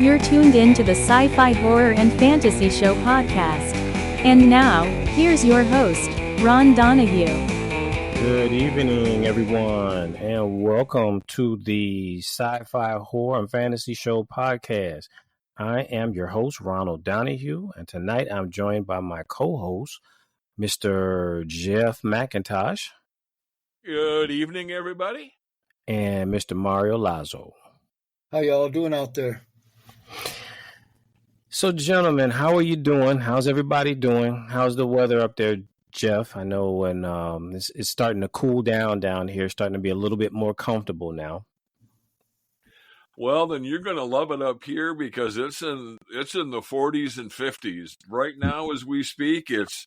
You're tuned in to the Sci-Fi Horror and Fantasy Show podcast. And now, here's your host, Ron Donahue. Good evening, everyone, and welcome to the Sci-Fi Horror and Fantasy Show podcast. I am your host, Ronald Donahue, and tonight I'm joined by my co-host, Mr. Jeff McIntosh. Good evening, everybody. And Mr. Mario Lazo. How y'all doing out there? So, gentlemen, how are you doing? How's everybody doing? How's the weather up there, Jeff? I know when it's starting to cool down here, starting to be a little bit more comfortable now. Well, then you're going to love it up here because it's in the 40s and 50s. Right now, as we speak, it's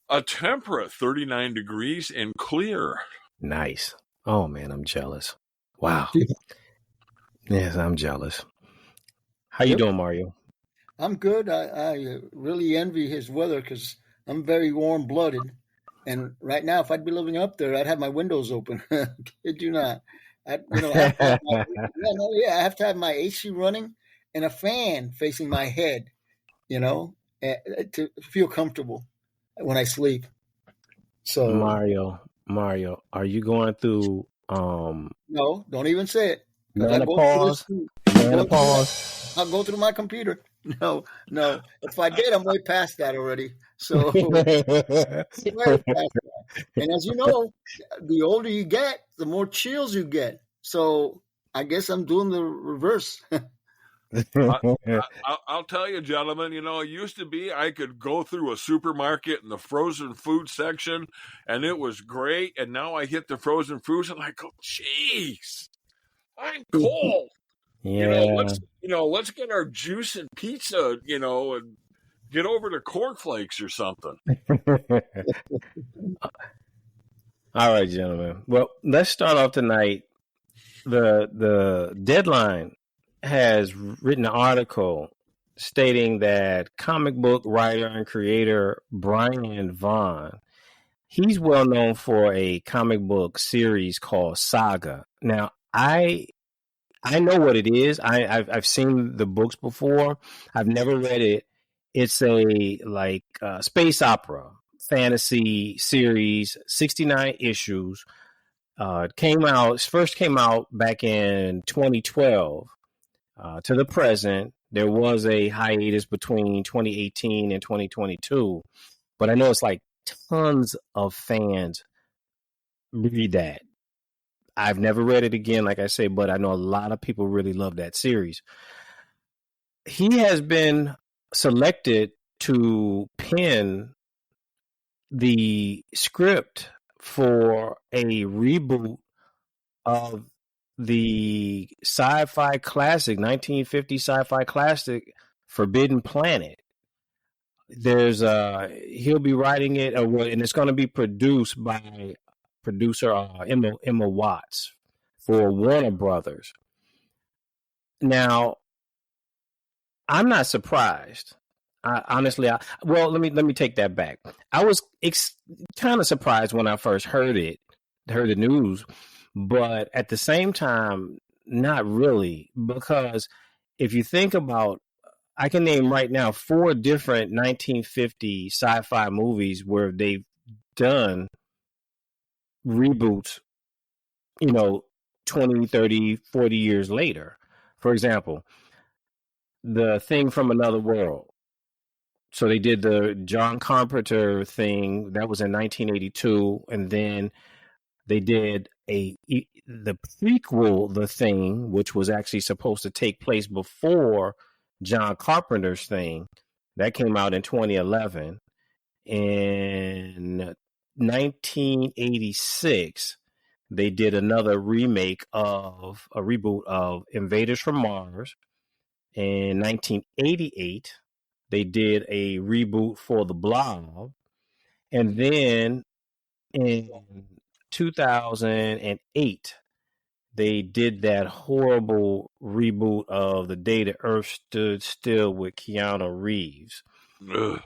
a temperate 39 degrees and clear. Nice. Oh, man, I'm jealous. Wow. Yes, I'm jealous. How you doing, Mario? I'm good. I really envy his weather because I'm very warm-blooded. And right now, if I'd be living up there, I'd have my windows open. Kid you not. I have to have my AC running and a fan facing my head, to feel comfortable when I sleep. So Mario, are you going through no, don't even say it. Menopause. I'll go through my computer. No. If I did, I'm way past that already. So way past that. And as you know, the older you get, the more chills you get. So I guess I'm doing the reverse. I'll tell you, gentlemen, it used to be I could go through a supermarket in the frozen food section, and it was great. And now I hit the frozen foods, and I go, "Jeez, I'm cold." Yeah. Let's get our juice and pizza, and get over to cornflakes or something. All right, gentlemen. Well, let's start off tonight. The Deadline has written an article stating that comic book writer and creator Brian Vaughan, he's well known for a comic book series called Saga. Now, I know what it is. I've seen the books before. I've never read it. It's a space opera fantasy series, 69 issues. It first came out back in 2012 to the present. There was a hiatus between 2018 and 2022, but I know it's like tons of fans read that. I've never read it again, like I say, but I know a lot of people really love that series. He has been selected to pen the script for a reboot of the sci-fi classic, 1950 sci-fi classic, Forbidden Planet. He'll be writing it, and it's going to be produced by producer Emma Watts for Warner Brothers. Now, I'm not surprised. Honestly, let me take that back. I was kind of surprised when I first heard the news, but at the same time, not really, because if you think about, I can name right now 4 different 1950 sci-fi movies where they've done reboots, 20, 30, 40 years later. For example, The Thing from Another World. So they did the John Carpenter thing. That was in 1982. And then they did the prequel, The Thing, which was actually supposed to take place before John Carpenter's thing. That came out in 2011. In 1986, they did another reboot of Invaders from Mars. In 1988, they did a reboot for The Blob. And then in 2008, they did that horrible reboot of The Day the Earth Stood Still with Keanu Reeves. Ugh.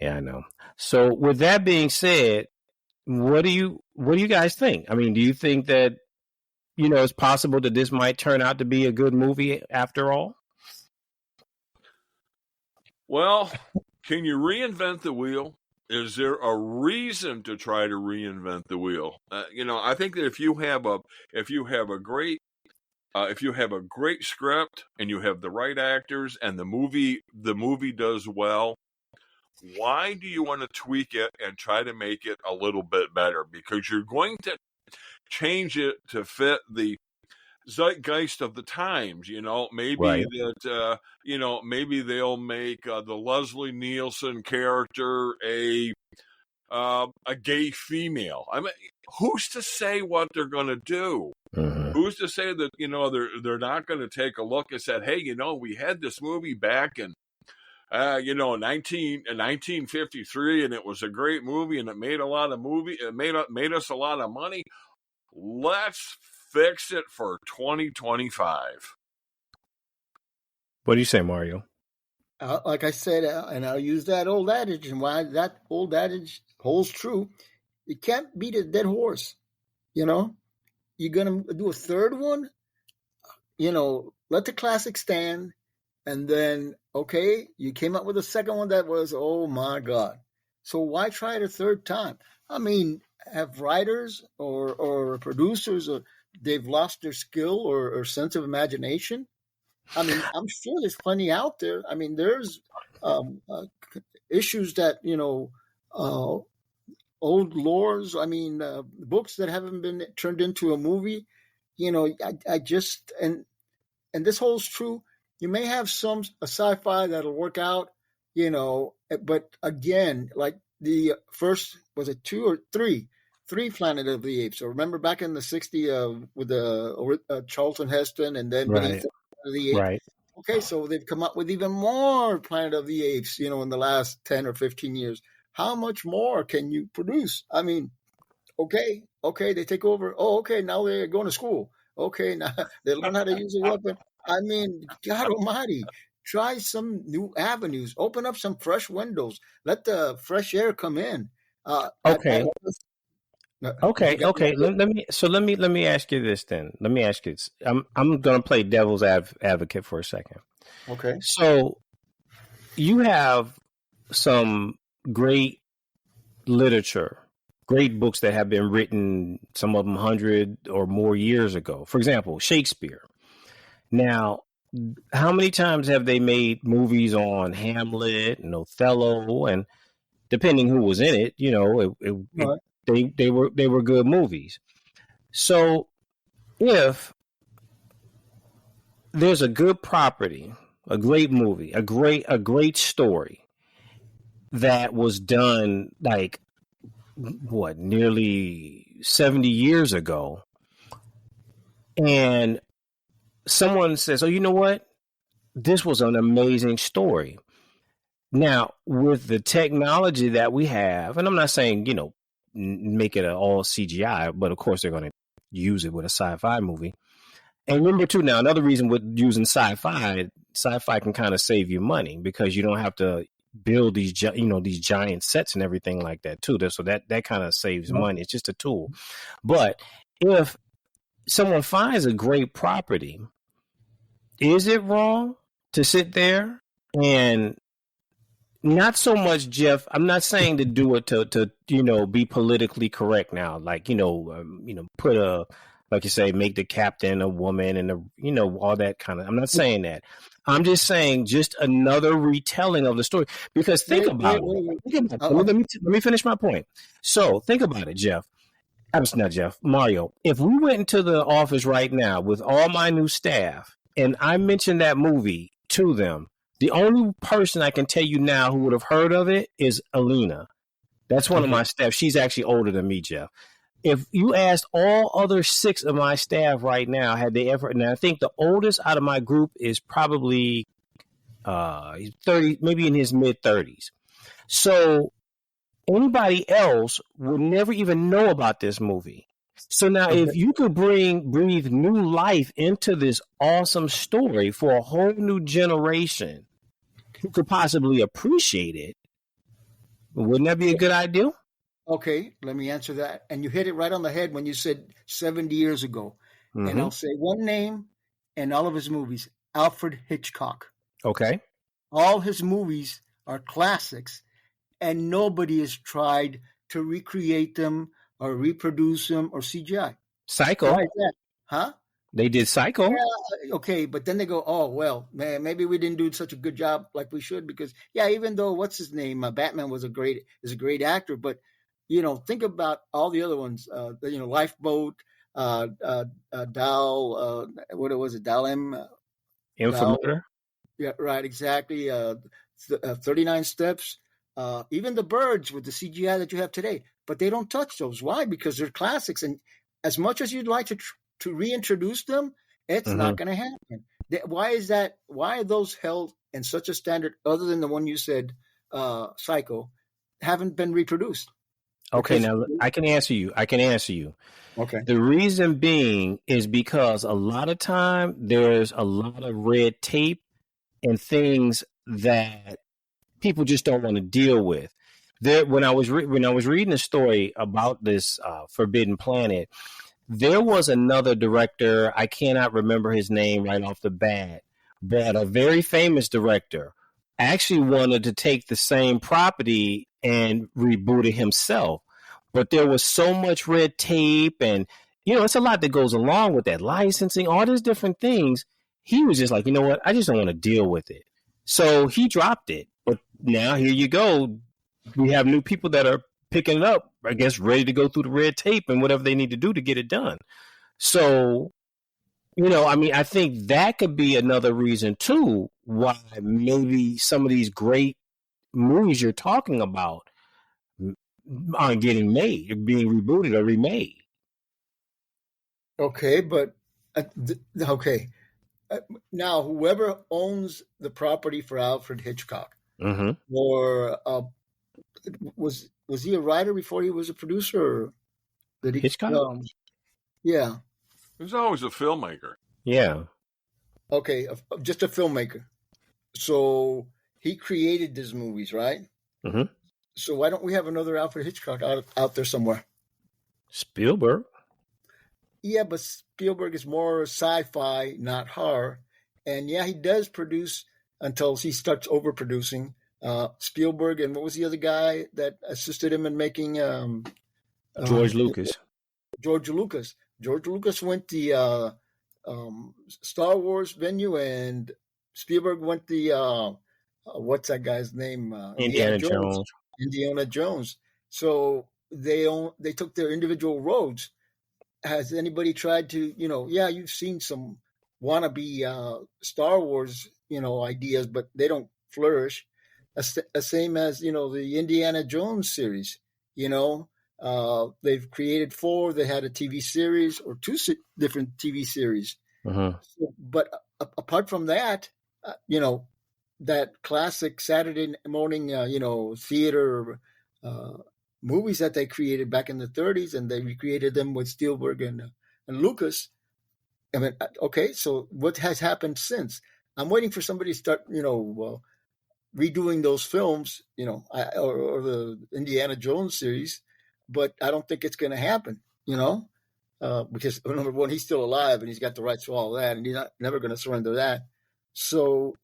Yeah, I know. So with that being said, what do you guys think? I mean, do you think that it's possible that this might turn out to be a good movie after all? Well, can you reinvent the wheel? Is there a reason to try to reinvent the wheel? I think that if you have a great script and you have the right actors and the movie does well, why do you want to tweak it and try to make it a little bit better? Because you're going to change it to fit the zeitgeist of the times. Maybe Right. that maybe they'll make the Leslie Nielsen character a gay female. I mean, who's to say what they're going to do? Mm-hmm. Who's to say that they're not going to take a look and said, hey, we had this movie back in 1953, and it was a great movie, and it made made us a lot of money. Let's fix it for 2025. What do you say, Mario? Like I said, and I'll use that old adage, and why that old adage holds true. You can't beat a dead horse. You're going to do a third one, let the classic stand. And then, okay, you came up with a second one that was, oh my God. So why try it a third time? I mean, have writers or producers, they've lost their skill or sense of imagination? I mean, I'm sure there's plenty out there. I mean, there's issues that, old lores, books that haven't been turned into a movie. I just, and this holds true. You may have a sci-fi that'll work out, but again, like the first, was it 2 or 3? 3 Planet of the Apes. So remember back in the 60s with the Charlton Heston and then Right. Beneath the Apes. Right. Okay, so they've come up with even more Planet of the Apes, in the last 10 or 15 years. How much more can you produce? I mean, okay, they take over. Oh, okay, now they're going to school. Okay, now they learn how to use a weapon. I mean, God almighty, try some new avenues. Open up some fresh windows. Let the fresh air come in. Okay. Let me ask you this then. Let me ask you this. I'm going to play devil's advocate for a second. Okay. So you have some great literature, great books that have been written, some of them 100 or more years ago. For example, Shakespeare. Now, how many times have they made movies on Hamlet and Othello, and depending who was in it, they were good movies. So if there's a good property, a great movie, a great story that was done like nearly 70 years ago, and someone says, oh, you know what? This was an amazing story. Now, with the technology that we have, and I'm not saying, make it all CGI, but of course they're going to use it with a sci-fi movie. And remember too, now another reason with using sci-fi can kind of save you money because you don't have to build these giant sets and everything like that too. So that kind of saves money. It's just a tool. But if someone finds a great property, is it wrong to sit there and not so much, Jeff? I'm not saying to do it to be politically correct now, like put a, like you say, make the captain a woman and all that kind of. I'm not saying that. I'm just saying just another retelling of the story, because think about it. Let me finish my point. So think about it, Jeff. I'm not Jeff, Mario. If we went into the office right now with all my new staff and I mentioned that movie to them, the only person I can tell you now who would have heard of it is Alina. That's one of my staff. She's actually older than me, Jeff. If you asked all other 6 of my staff right now, had they ever, and I think the oldest out of my group is probably 30, maybe in his mid-30s. So anybody else would never even know about this movie. So now if you could breathe new life into this awesome story for a whole new generation who could possibly appreciate it, wouldn't that be a good idea? Okay, let me answer that. And you hit it right on the head when you said 70 years ago. and I'll say one name and all of his movies. Alfred Hitchcock. Okay. All his movies are classics, and nobody has tried to recreate them or reproduce them or CGI. Psycho. Why is that? Huh? They did Psycho. Yeah, okay, but then they go, oh, well, man, maybe we didn't do such a good job like we should because, yeah, even though, what's his name? Batman is a great actor, but, think about all the other ones, Lifeboat, Dal, what was it, Dal M? Infamous. Yeah, right, exactly. 39 Steps, even The Birds with the CGI that you have today, but they don't touch those. Why? Because they're classics, and as much as you'd like to reintroduce them, it's not going to happen. Why is that? Why are those held in such a standard other than the one you said, Psycho, haven't been reproduced? Okay, now I can answer you. Okay. The reason being is because a lot of time there's a lot of red tape and things that people just don't want to deal with. When I was reading a story about this Forbidden Planet, there was another director. I cannot remember his name right off the bat, but a very famous director actually wanted to take the same property and reboot it himself. But there was so much red tape and, it's a lot that goes along with that, licensing, all these different things. He was just like, you know what? I just don't want to deal with it. So he dropped it. But now here you go. We have new people that are picking it up, I guess, ready to go through the red tape and whatever they need to do to get it done. So, I think that could be another reason too why maybe some of these great movies you're talking about aren't getting made, being rebooted or remade. Okay, but now whoever owns the property for Alfred Hitchcock, or was he a writer before he was a producer? Or did he, Hitchcock? Yeah. He was always a filmmaker. Yeah. Okay, just a filmmaker. So he created these movies, right? Mm-hmm. So why don't we have another Alfred Hitchcock out there somewhere? Spielberg. Yeah, but Spielberg is more sci-fi, not horror. And yeah, he does produce until he starts overproducing. Spielberg, and what was the other guy that assisted him in making? George Lucas. George Lucas. George Lucas went the Star Wars venue, and Spielberg went the what's that guy's name? Indiana Jones. Indiana Jones. So they took their individual roads. Has anybody tried to, you've seen some wannabe Star Wars, ideas, but they don't flourish. Same as, the Indiana Jones series, they've created 4, they had a TV series or 2 different TV series. So, but apart from that, that classic Saturday morning, theater movies that they created back in the 30s, and they recreated them with Spielberg and Lucas. I mean, okay, so what has happened since? I'm waiting for somebody to start, redoing those films, or the Indiana Jones series, but I don't think it's going to happen, because number one, he's still alive and he's got the rights to all that, and he's never going to surrender that. So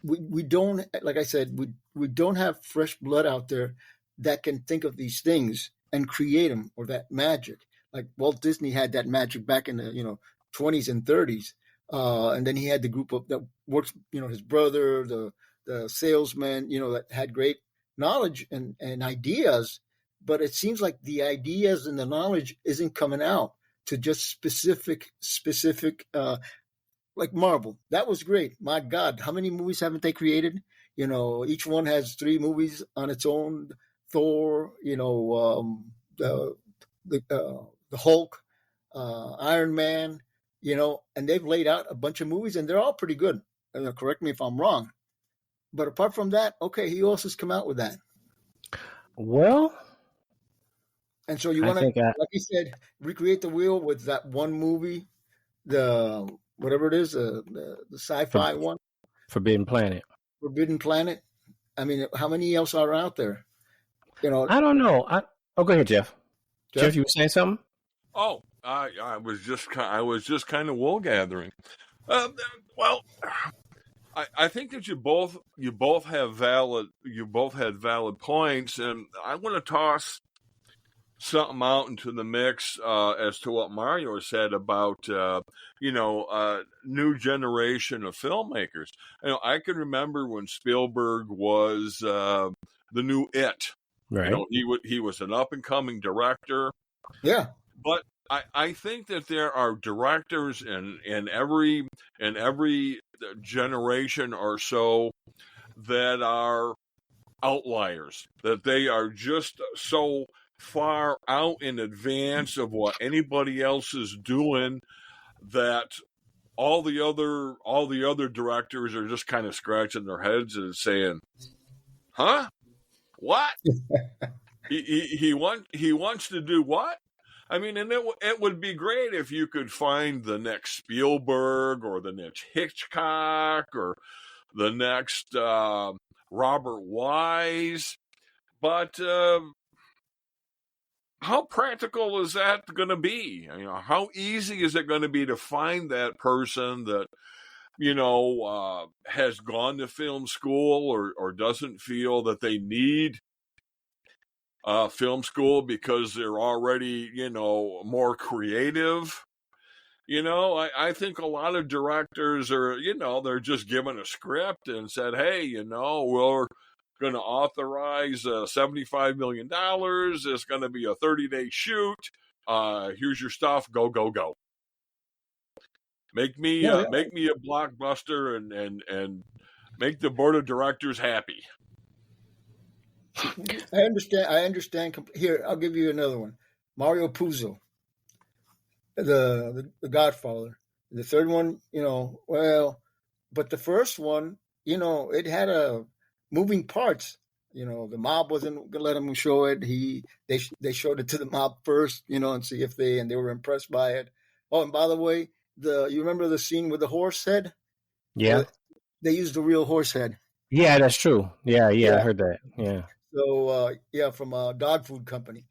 we don't, like I said, we don't have fresh blood out there that can think of these things and create them, or that magic. Like Walt Disney had that magic back in the 20s and 30s, and then he had the group that works, his brother, the salesman, that had great knowledge and ideas, but it seems like the ideas and the knowledge isn't coming out to just specific like Marvel. That was great. My God, how many movies haven't they created? Each one has 3 movies on its own. Thor, the Hulk, Iron Man, and they've laid out a bunch of movies, and they're all pretty good. Correct me if I'm wrong. But apart from that, okay, who else has come out with that? Well, and so you want to, like you said, recreate the wheel with that one movie, the whatever it is, the sci-fi one, Forbidden Planet. Forbidden Planet. I mean, how many else are out there? I don't know. Go ahead, Jeff. Jeff, you were saying something? Oh, I was just kind of wool gathering. Well, I think that you both had valid points, and I want to toss something out into the mix as to what Mario said about new generation of filmmakers. I can remember when Spielberg was the new It. Right. He was an up and coming director. Yeah. But I think that there are directors in every generation or so that are outliers, that they are just so far out in advance of what anybody else is doing that all the other directors are just kind of scratching their heads and saying, "Huh? What? he wants to do what?" I mean, and it would be great if you could find the next Spielberg or the next Hitchcock or the next Robert Wise, but how practical is that going to be? How easy is it going to be to find that person that has gone to film school or doesn't feel that they need film school because they're already, more creative? I think a lot of directors are, they're just given a script and said, hey, we're going to authorize $75 million. It's going to be a 30-day shoot. Here's your stuff. Go, go, go. Make me a blockbuster and make the board of directors happy. I understand. Here, I'll give you another one. Mario Puzo, the Godfather. The third one, but the first one, it had moving parts. The mob wasn't going to let him show it. They showed it to the mob first, and see if they were impressed by it. Oh, and by the way, you remember the scene with the horse head? Yeah. They used the real horse head. Yeah, that's true. Yeah, I heard that. Yeah. So, from a dog food company.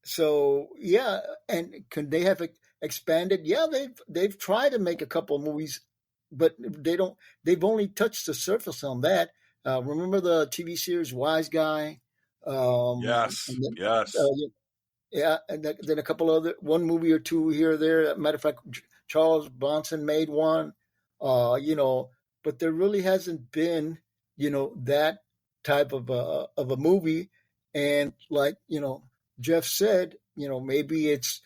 So, yeah, and can they have expanded? Yeah, they've tried to make a couple of movies, but they've only touched the surface on that. Remember the TV series Wise Guy? Yes, yes. And then a couple other, one movie or two here or there. Matter of fact, Charles Bronson made one, but there really hasn't been, that type of a movie. And like, Jeff said, maybe it's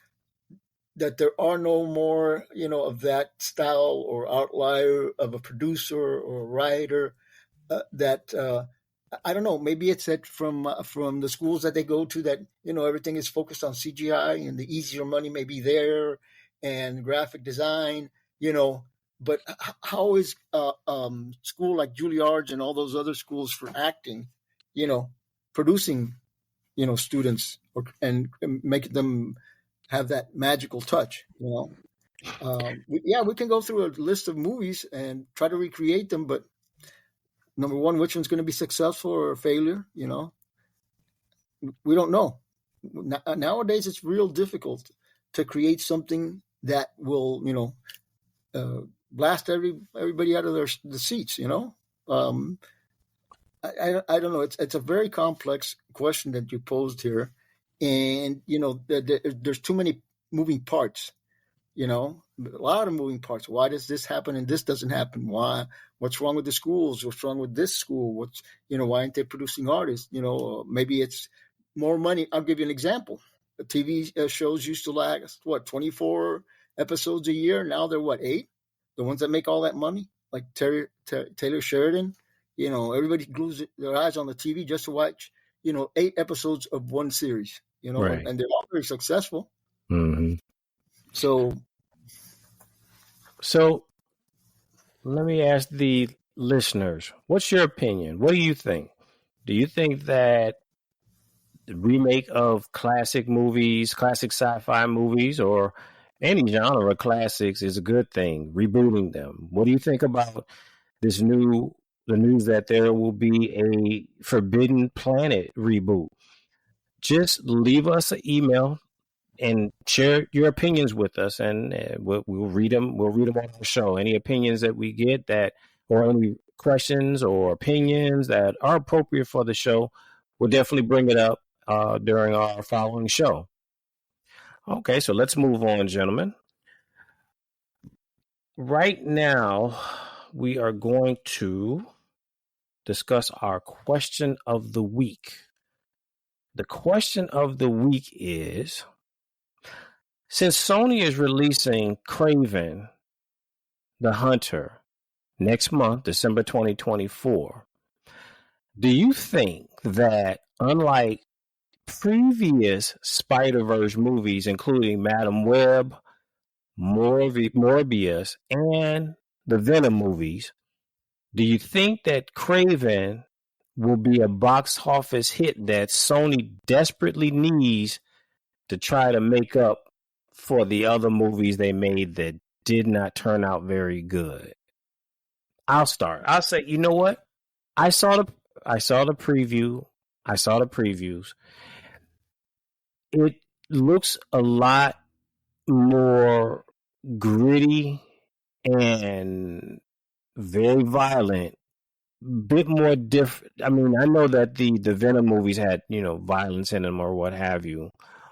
that there are no more, of that style or outlier of a producer or a writer that I don't know. Maybe it's that from the schools that they go to that, everything is focused on CGI and the easier money may be there and graphic design, but how is school like Juilliard's and all those other schools for acting, producing, students and making them have that magical touch, we can go through a list of movies and try to recreate them, but number one, which one's going to be successful or a failure? We don't know. Nowadays, it's real difficult to create something that will, blast everybody out of the seats. I don't know. It's a very complex question that you posed here, and there's too many moving parts. A lot of moving parts. Why does this happen and this doesn't happen? Why? What's wrong with the schools? What's wrong with this school? Why aren't they producing artists? Maybe it's more money. I'll give you an example. The TV shows used to last, 24 episodes a year. Now they're 8? The ones that make all that money, like Taylor Sheridan. Everybody glues their eyes on the TV just to watch, 8 episodes of one series, right. And they're all very successful. Mm-hmm. So let me ask the listeners, what's your opinion? What do you think? Do you think that the remake of classic movies, classic sci-fi movies, or any genre of classics is a good thing, rebooting them? What do you think about the news that there will be a Forbidden Planet reboot? Just leave us an email and share your opinions with us, and we'll read them. We'll read them on the show. Any opinions that we get that, or any questions or opinions that are appropriate for the show, we'll definitely bring it up during our following show. Okay, so let's move on, gentlemen. Right now, we are going to discuss our question of the week. The question of the week is, since Sony is releasing Kraven the Hunter next month, December 2024, do you think that, unlike previous Spider-Verse movies, including Madam Web, Morbius, and the Venom movies, do you think that Kraven will be a box office hit that Sony desperately needs to try to make up for the other movies they made that did not turn out very good? I'll start. I'll say, you know what? I saw the preview. I saw the previews. It looks a lot more gritty and very violent, bit more different. I mean, I know that the Venom movies had, violence in them or what have you,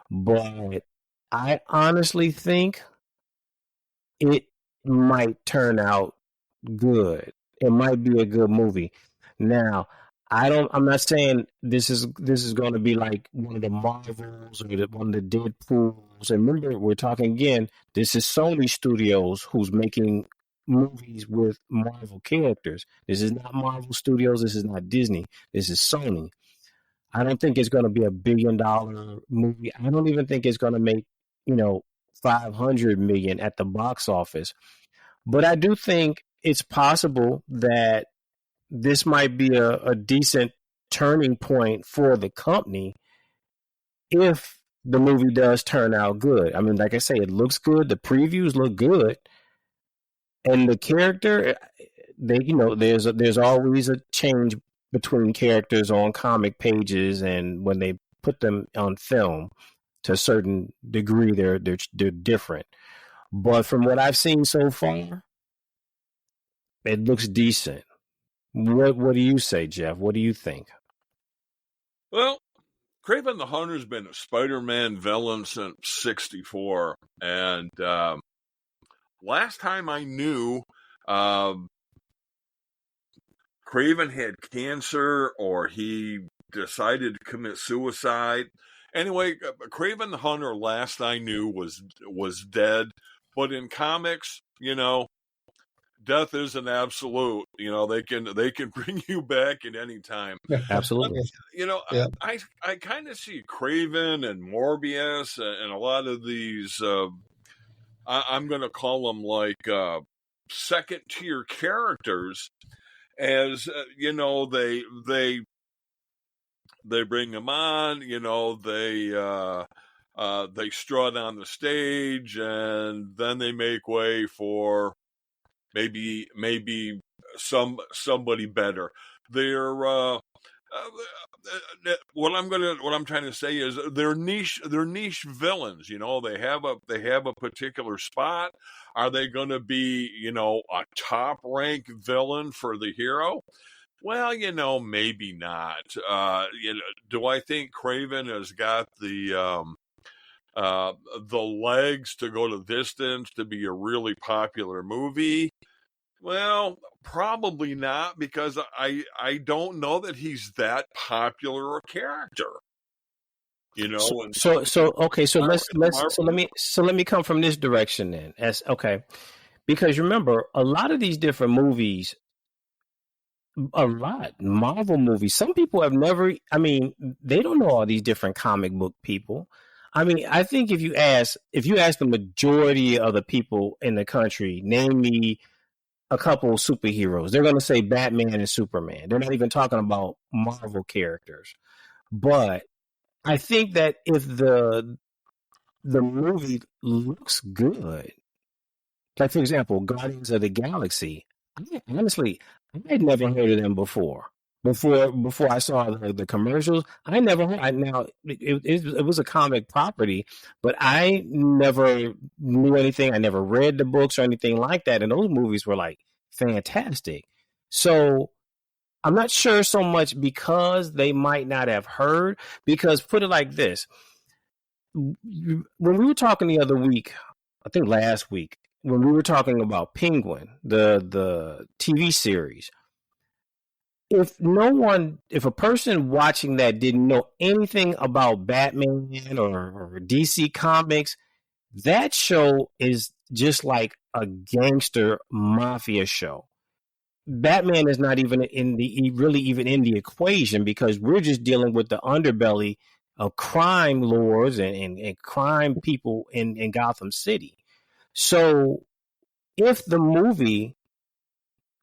but I honestly think it might turn out good. It might be a good movie. Now, I'm not saying this is going to be like one of the Marvels or one of the Deadpools. And remember, we're talking again, this is Sony Studios who's making movies with Marvel characters. This is not Marvel Studios. This is not Disney. This is Sony. I don't think it's going to be $1 billion movie. I don't even think it's going to make, 500 million at the box office. But I do think it's possible that this might be a decent turning point for the company if the movie does turn out good. I mean, like I say, it looks good. The previews look good. And the character, there's always a change between characters on comic pages and when they put them on film. To a certain degree, they're different. But from what I've seen so far, it looks decent. What do you say, Jeff? What do you think? Well, Kraven the Hunter has been a Spider-Man villain since '64, and last time I knew, Kraven had cancer or he decided to commit suicide. Anyway, Kraven the Hunter, last I knew, was dead. But in comics, death isn't absolute. They can bring you back at any time. Absolutely. Yeah. I kind of see Kraven and Morbius and a lot of these. I'm going to call them like second tier characters, as they bring them on, they strut on the stage, and then they make way for maybe somebody better. They're what I'm trying to say is they're niche villains. They have a particular spot. Are they going to be a top rank villain for the hero? Well, maybe not. Do I think Kraven has got the legs to go the distance to be a really popular movie? Well, probably not, because I don't know that he's that popular a character. Let me come from this direction then. Because remember, a lot of these different movies. Marvel movies. Some people have never, they don't know all these different comic book people. I think if you ask the majority of the people in the country, name me a couple of superheroes, they're going to say Batman and Superman. They're not even talking about Marvel characters. But I think that if the movie looks good, like, for example, Guardians of the Galaxy, honestly, I had never heard of them before. before I saw the commercials. I never heard. It was a comic property, but I never knew anything. I never read the books or anything like that. And those movies were like fantastic. So I'm not sure so much because they might not have heard. Because put it like this: when we were talking the other week, I think last week, when we were talking about Penguin, the TV series. If a person watching that didn't know anything about Batman or DC Comics, that show is just like a gangster mafia show. Batman is not even in the equation because we're just dealing with the underbelly of crime lords and crime people in Gotham City. So if the movie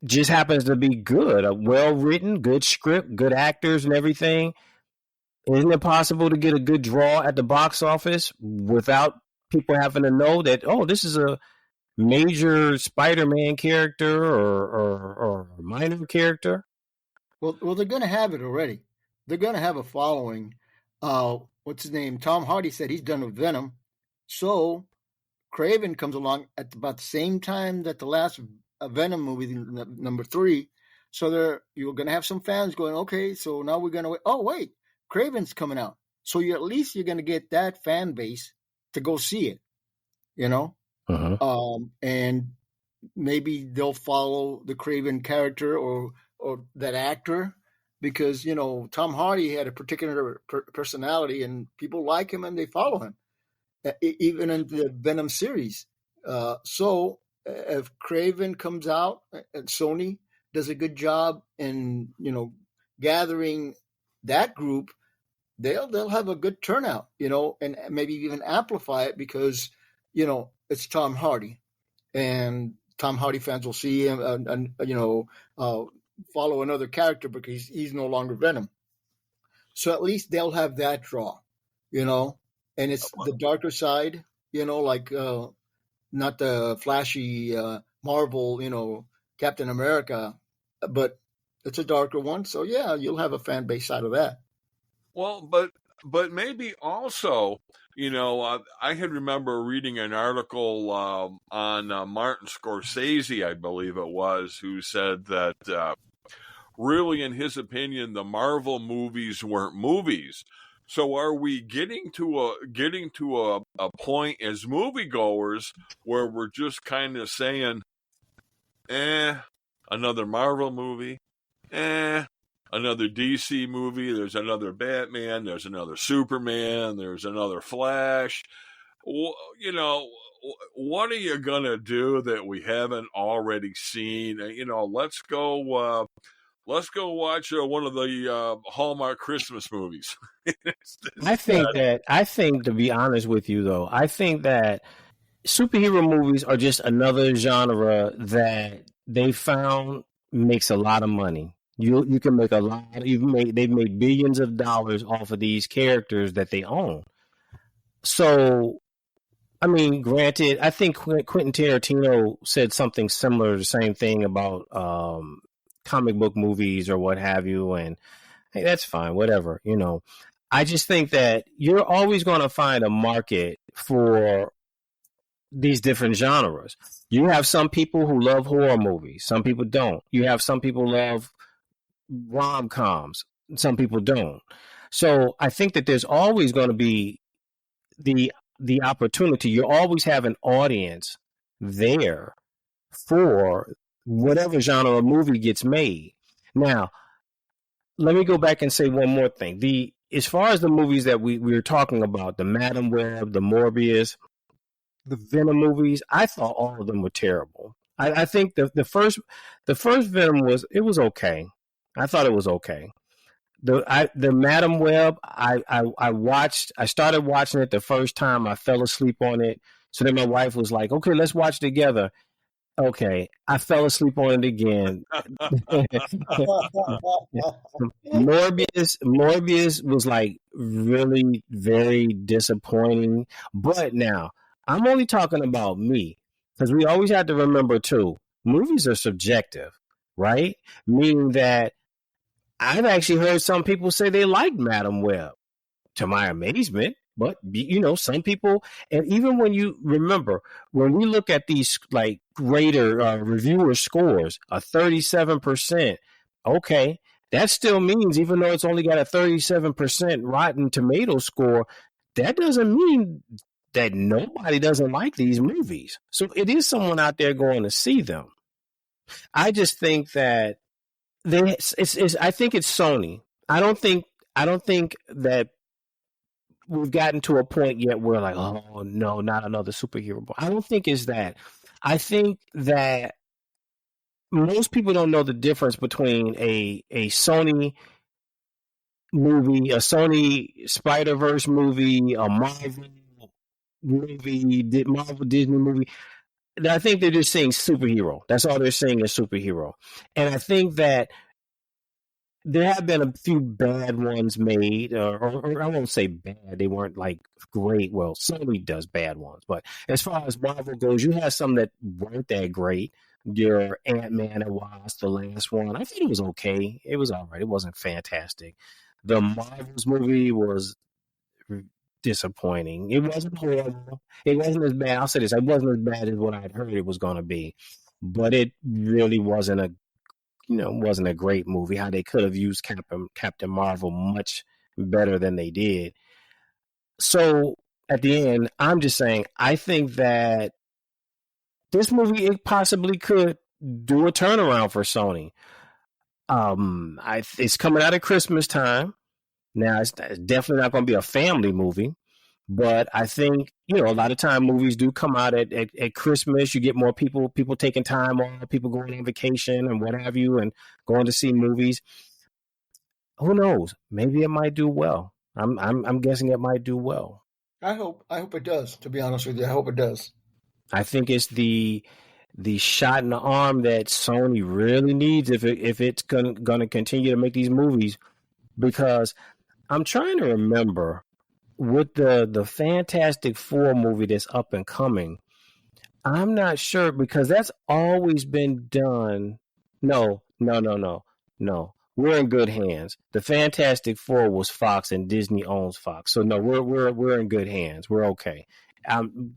just happens to be good, a well-written, good script, good actors and everything, isn't it possible to get a good draw at the box office without people having to know that, oh, this is a major Spider-Man character or minor character? Well, they're going to have it already. They're going to have a following. What's his name? Tom Hardy said he's done with Venom. So Kraven comes along at about the same time that the last Venom movie, number 3. So you're going to have some fans going, okay, so now we're going to wait. Oh, wait, Kraven's coming out. So you're going to get that fan base to go see it, you know? Uh-huh. And maybe they'll follow the Kraven character or that actor because, you know, Tom Hardy had a particular personality and people like him and they follow him, even in the Venom series. So if Kraven comes out and Sony does a good job in, you know, gathering that group, they'll have a good turnout, you know, and maybe even amplify it because, you know, it's Tom Hardy, and Tom Hardy fans will see him, and you know, follow another character because he's no longer Venom. So at least they'll have that draw, you know, and it's the darker side, you know, like not the flashy Marvel, you know, Captain America, but it's a darker one. So yeah, you'll have a fan base out of that. Well, but maybe also, you know, I had remember reading an article on Martin Scorsese, I believe it was, who said that really, in his opinion, the Marvel movies weren't movies. So are we getting to a point as moviegoers where we're just kind of saying, another Marvel movie, another DC movie, there's another Batman, there's another Superman, there's another Flash. You know, what are you going to do that we haven't already seen? You know, let's go watch one of the Hallmark Christmas movies. I think, to be honest with you, though, I think that superhero movies are just another genre that they found makes a lot of money. You can make a lot. They've made billions of dollars off of these characters that they own. So, I mean, granted, I think Quentin Tarantino said something similar, the same thing about comic book movies or what have you, and hey, that's fine, whatever, you know. I just think that you're always going to find a market for these different genres. You have some people who love horror movies, some people don't. You have some people love rom-coms, some people don't. So I think that there's always going to be the opportunity. You always have an audience there for whatever genre of movie gets made. Now, let me go back and say one more thing. As far as the movies that we were talking about, the Madam Web, the Morbius, the Venom movies, I thought all of them were terrible. I think the first Venom was okay. I thought it was okay. The Madam Web, I started watching it the first time. I fell asleep on it. So then my wife was like, okay, let's watch it together. Okay, I fell asleep on it again. Morbius was like really very disappointing. But now, I'm only talking about me, because we always have to remember too, movies are subjective, right? Meaning that I've actually heard some people say they like Madam Web, to my amazement. But, some people, and even when you remember, when we look at these like greater reviewer scores, a 37%, okay, that still means even though it's only got a 37% Rotten Tomato score, that doesn't mean that nobody doesn't like these movies. So it is someone out there going to see them. I just think that I think it's Sony. I don't think that we've gotten to a point yet where like, oh no, not another superhero. I don't think it's that. I think that most people don't know the difference between a Sony movie, a Sony Spider-Verse movie, a Marvel movie, Marvel Disney movie. I think they're just saying superhero. That's all they're saying is superhero. And I think that there have been a few bad ones made, or I won't say bad. They weren't like great. Well, Sony does bad ones, but as far as Marvel goes, you have some that weren't that great. Your Ant-Man and Wasp, the last one, I think it was okay. It was all right. It wasn't fantastic. The Marvels movie was disappointing. It wasn't horrible. It wasn't as bad. I'll say this: it wasn't as bad as what I'd heard it was going to be, but it really wasn't a great movie. How they could have used Captain Marvel much better than they did. So at the end, I'm just saying, I think that this movie, it possibly could do a turnaround for Sony. It's coming out at Christmas time. Now, it's definitely not going to be a family movie, but I think, a lot of time movies do come out at Christmas. You get more people taking time off, people going on vacation and what have you, and going to see movies. Who knows? Maybe it might do well. I'm guessing it might do well. I hope it does, to be honest with you. I hope it does. I think it's the shot in the arm that Sony really needs if it's going to continue to make these movies, because I'm trying to remember with the Fantastic Four movie that's up and coming. I'm not sure, because that's always been done. No. We're in good hands. The Fantastic Four was Fox, and Disney owns Fox. So no, we're in good hands. We're okay.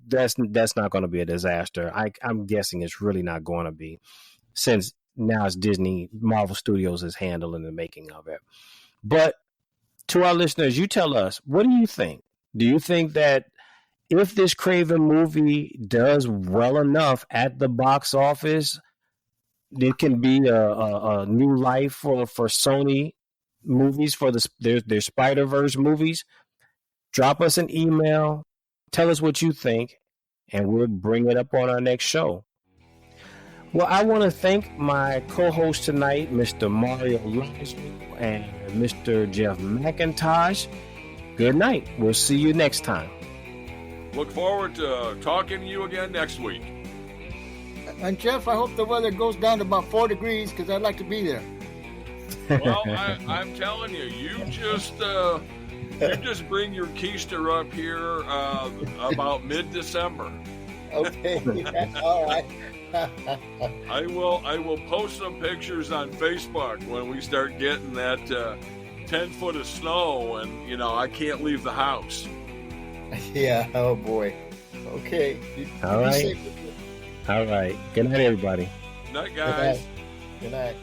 That's not going to be a disaster. I'm guessing it's really not going to be, since now it's Disney. Marvel Studios is handling the making of it. But to our listeners, you tell us, what do you think? Do you think that if this Kraven movie does well enough at the box office, it can be a new life for Sony movies, for their Spider-Verse movies? Drop us an email. Tell us what you think, and we'll bring it up on our next show. Well, I want to thank my co-host tonight, Mr. Mario Laszlo and Mr. Jeff McIntosh. Good night. We'll see you next time. Look forward to talking to you again next week. And Jeff, I hope the weather goes down to about 4 degrees, because I'd like to be there. Well, I'm telling you, you just bring your keister up here about mid-December. Okay, all right. I will post some pictures on Facebook when we start getting that 10 foot of snow, and I can't leave the house. Yeah. Oh boy. Okay. All right. All right. Good night, everybody. Night, guys. Good night.